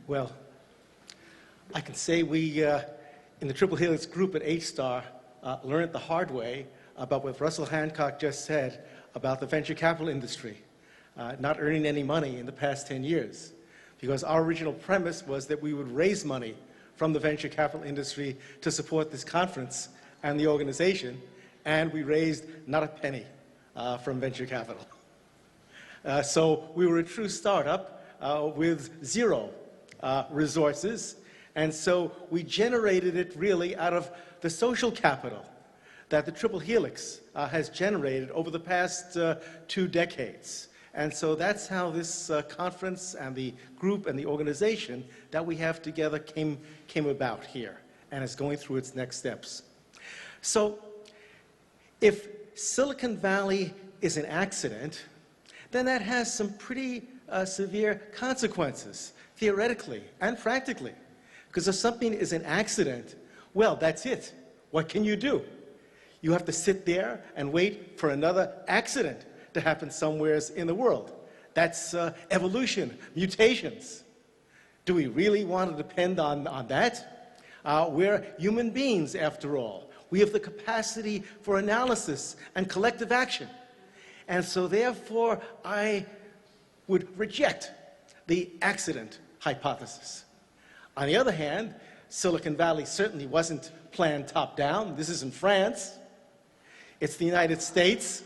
Well, I can say we, in the Triple Helix group at H-Star, learned the hard way about what Russell Hancock just said about the venture capital industry not earning any money in the past 10 years. Because our original premise was that we would raise money from the venture capital industry to support this conference and the organization, and we raised not a penny from venture capital. So we were a true startup with zero resources, and so we generated it really out of the social capital that the Triple Helix has generated over the past 2 decades. And so that's how this conference and the group and the organization that we have together came about here and is going through its next steps. So if Silicon Valley is an accident, then that has some pretty severe consequences, theoretically and practically. Because if something is an accident, well, that's it. What can you do? You have to sit there and wait for another accident to happen somewhere in the world. That's evolution, mutations. Do we really want to depend on that? We're human beings, after all. We have the capacity for analysis and collective action. And so therefore, I would reject the accident hypothesis. On the other hand, Silicon Valley certainly wasn't planned top-down. This isn't France. It's the United States.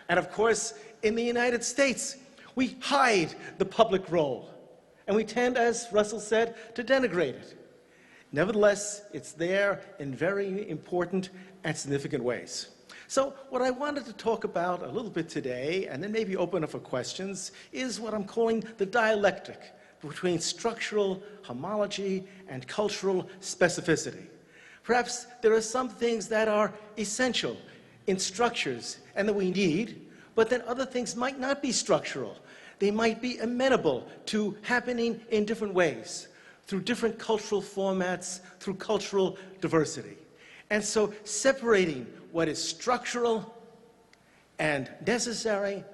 And of course, in the United States, we hide the public role. And we tend, as Russell said, to denigrate it. Nevertheless, it's there in very important and significant ways. So what I wanted to talk about a little bit today, and then maybe open up for questions, is what I'm calling the dialectic between structural homology and cultural specificity. Perhaps there are some things that are essential in structures and that we need, but then other things might not be structural. They might be amenable to happening in different ways, through different cultural formats, through cultural diversity. And so separating what is structural and necessary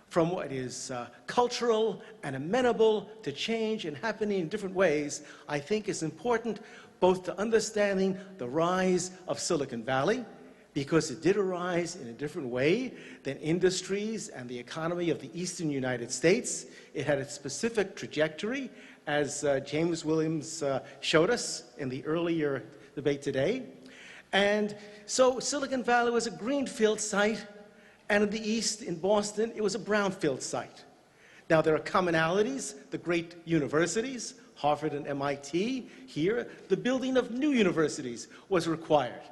from what is cultural and amenable to change and happening in different ways, I think is important both to understanding the rise of Silicon Valley, because it did arise in a different way than industries and the economy of the eastern United States. It had a specific trajectory, as James Williams showed us in the earlier debate today. And so Silicon Valley was a greenfield site, and in the east, in Boston, it was a brownfield site. Now, there are commonalities. The great universities, Harvard and MIT, here, the building of new universities was required.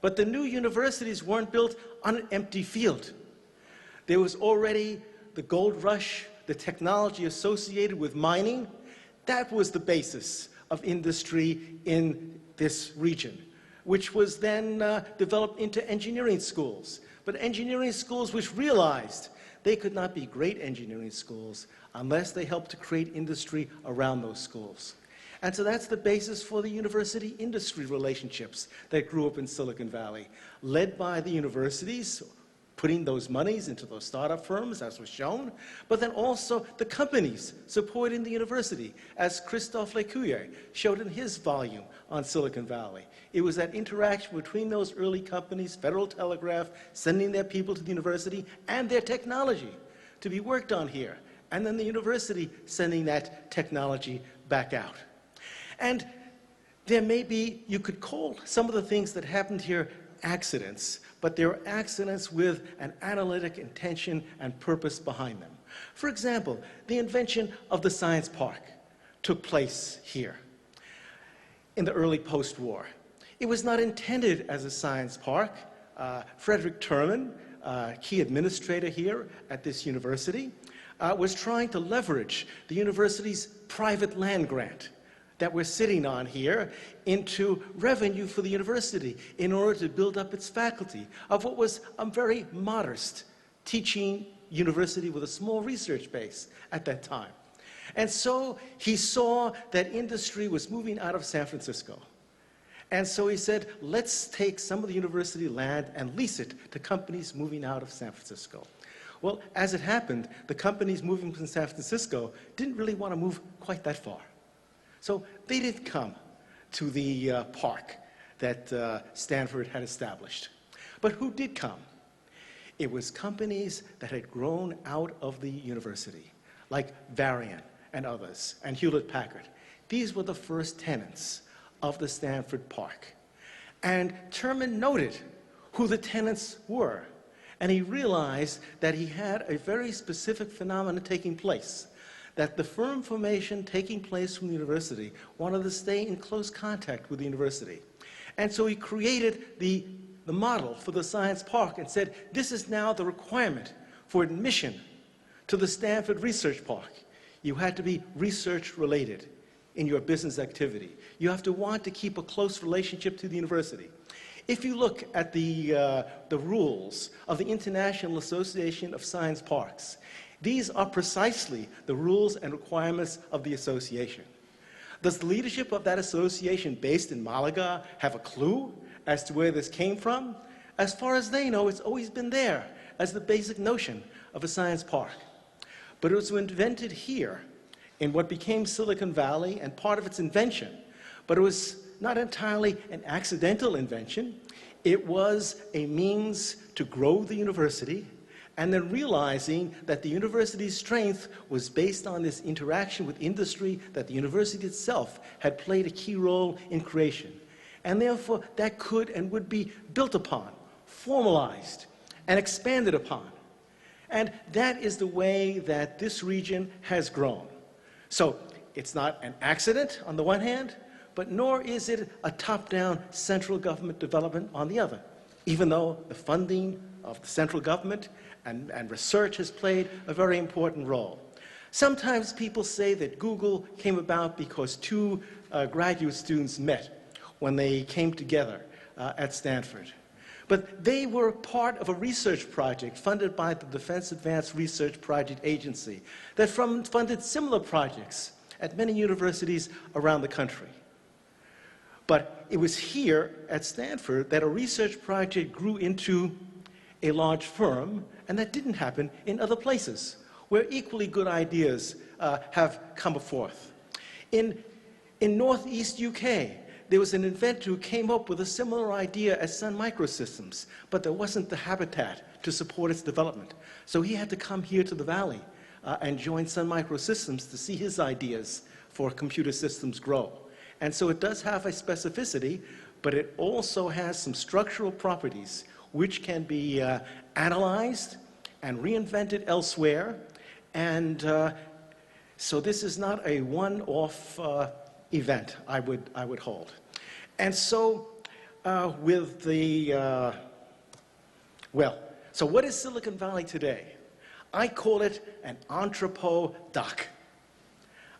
But the new universities weren't built on an empty field. There was already the gold rush, the technology associated with mining. That was the basis of industry in this region, which was then developed into engineering schools. But engineering schools which realized they could not be great engineering schools unless they helped to create industry around those schools. And so that's the basis for the university-industry relationships that grew up in Silicon Valley, led by the universities, putting those monies into those startup firms, as was shown, but then also the companies supporting the university, as Christophe Lécuyer showed in his volume on Silicon Valley. It was that interaction between those early companies, Federal Telegraph, sending their people to the university, and their technology to be worked on here, and then the university sending that technology back out. And there may be, you could call some of the things that happened here accidents, but there are accidents with an analytic intention and purpose behind them. For example, the invention of the science park took place here in the early post-war. It was not intended as a science park. Frederick Terman, key administrator here at this university, was trying to leverage the university's private land grant that we're sitting on here into revenue for the university in order to build up its faculty of what was a very modest teaching university with a small research base at that time. And so he saw that industry was moving out of San Francisco. And so he said, let's take some of the university land and lease it to companies moving out of San Francisco. Well, as it happened, the companies moving from San Francisco didn't really want to move quite that far. So they didn't come to the park that Stanford had established. But who did come? It was companies that had grown out of the university, like Varian and others, and Hewlett-Packard. These were the first tenants of the Stanford Park. And Terman noted who the tenants were, and he realized that he had a very specific phenomenon taking place, that the firm formation taking place from the university wanted to stay in close contact with the university. And so he created the model for the Science Park and said, this is now the requirement for admission to the Stanford Research Park. You had to be research related in your business activity. You have to want to keep a close relationship to the university. If you look at the rules of the International Association of Science Parks, these are precisely the rules and requirements of the association. Does the leadership of that association based in Malaga have a clue as to where this came from? As far as they know, it's always been there as the basic notion of a science park. But it was invented here in what became Silicon Valley, and part of its invention, but it was not entirely an accidental invention. It was a means to grow the university, and then realizing that the university's strength was based on this interaction with industry, that the university itself had played a key role in creation. And therefore, that could and would be built upon, formalized, and expanded upon. And that is the way that this region has grown. So it's not an accident on the one hand, but nor is it a top-down central government development on the other, even though the funding of the central government and research has played a very important role. Sometimes people say that Google came about because two graduate students met when they came together at Stanford. But they were part of a research project funded by the Defense Advanced Research Project Agency that funded similar projects at many universities around the country. But it was here at Stanford that a research project grew into a large firm, and that didn't happen in other places where equally good ideas have come forth. In Northeast UK, there was an inventor who came up with a similar idea as Sun Microsystems, but there wasn't the habitat to support its development. So he had to come here to the Valley and join Sun Microsystems to see his ideas for computer systems grow. And so it does have a specificity, but it also has some structural properties which can be analyzed and reinvented elsewhere. And so this is not a one-off event, I would hold. And so with the, so what is Silicon Valley today? I call it an entrepot-dak.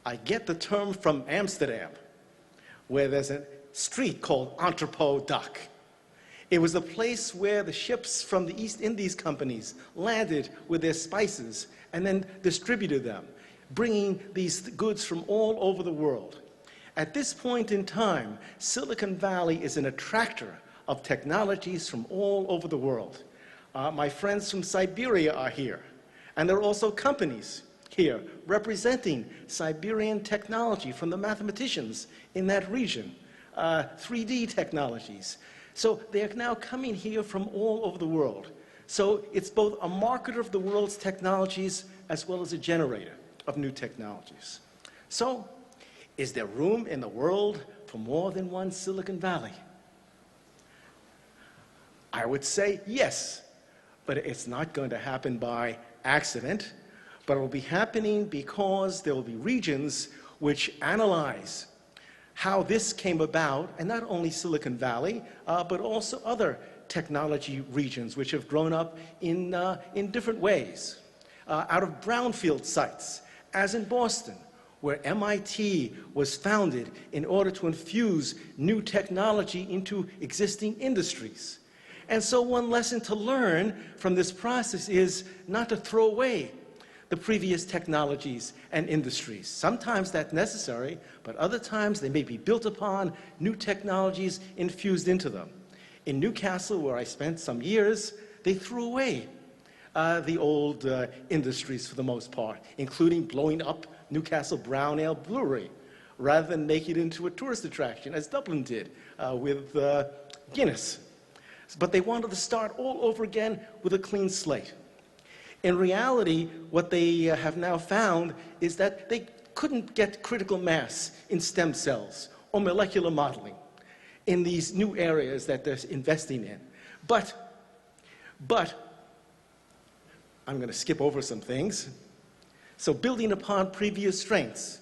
I get the term from Amsterdam, where there's a street called Entrepot-dak. It was a place where the ships from the East Indies companies landed with their spices and then distributed them, bringing these goods from all over the world. At this point in time, Silicon Valley is an attractor of technologies from all over the world. My friends from Siberia are here, and there are also companies here representing Siberian technology from the mathematicians in that region, 3D technologies. So they are now coming here from all over the world. So it's both a marketer of the world's technologies as well as a generator of new technologies. So, is there room in the world for more than one Silicon Valley? I would say yes, but it's not going to happen by accident, but it will be happening because there will be regions which analyze how this came about, and not only Silicon Valley, but also other technology regions which have grown up in different ways, out of brownfield sites, as in Boston, where MIT was founded in order to infuse new technology into existing industries. And so one lesson to learn from this process is not to throw away the previous technologies and industries. Sometimes that's necessary, but other times they may be built upon, new technologies infused into them. In Newcastle, where I spent some years, they threw away the old industries for the most part, including blowing up Newcastle Brown Ale Brewery, rather than make it into a tourist attraction, as Dublin did with Guinness. But they wanted to start all over again with a clean slate. In reality, what they have now found is that they couldn't get critical mass in stem cells or molecular modeling in these new areas that they're investing in. But I'm going to skip over some things. So building upon previous strengths.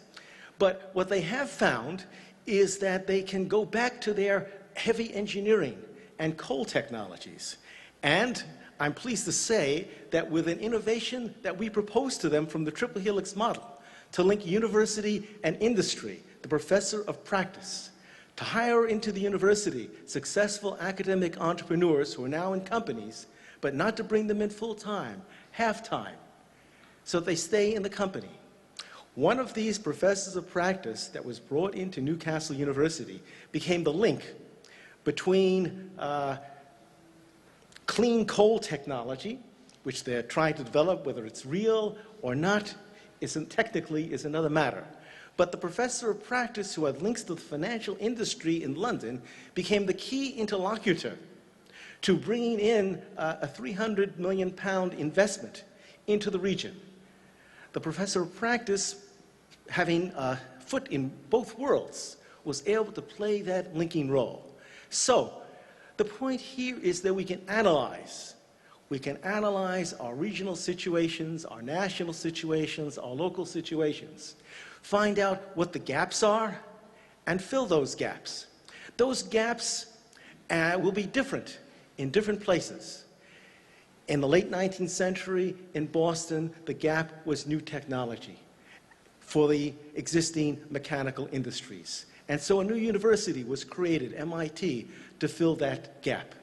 But what they have found is that they can go back to their heavy engineering and coal technologies. And I'm pleased to say that with an innovation that we proposed to them from the triple helix model to link university and industry, the professor of practice, to hire into the university successful academic entrepreneurs who are now in companies, but not to bring them in full-time, half-time, so that they stay in the company. One of these professors of practice that was brought into Newcastle University became the link between clean coal technology, which they're trying to develop, whether it's real or not, technically is another matter. But the professor of practice who had links to the financial industry in London became the key interlocutor to bringing in a £300 million investment into the region. The professor of practice, having a foot in both worlds, was able to play that linking role. So the point here is that we can analyze. We can analyze our regional situations, our national situations, our local situations, find out what the gaps are, and fill those gaps. Those gaps will be different in different places. In the late 19th century in Boston, the gap was new technology for the existing mechanical industries. And so a new university was created, MIT, to fill that gap.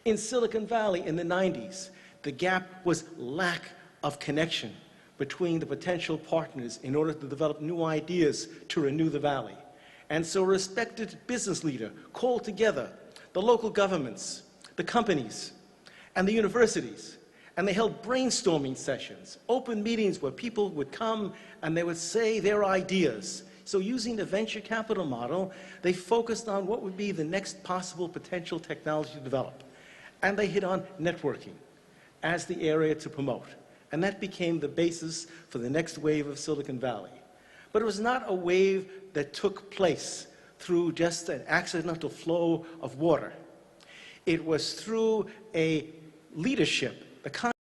In Silicon Valley in the 90s, the gap was lack of connection between the potential partners in order to develop new ideas to renew the valley. And so a respected business leader called together the local governments, the companies, and the universities. And they held brainstorming sessions, open meetings where people would come and they would say their ideas. So using the venture capital model, they focused on what would be the next possible potential technology to develop. And they hit on networking as the area to promote. And that became the basis for the next wave of Silicon Valley. But it was not a wave that took place through just an accidental flow of water. It was through a leadership, the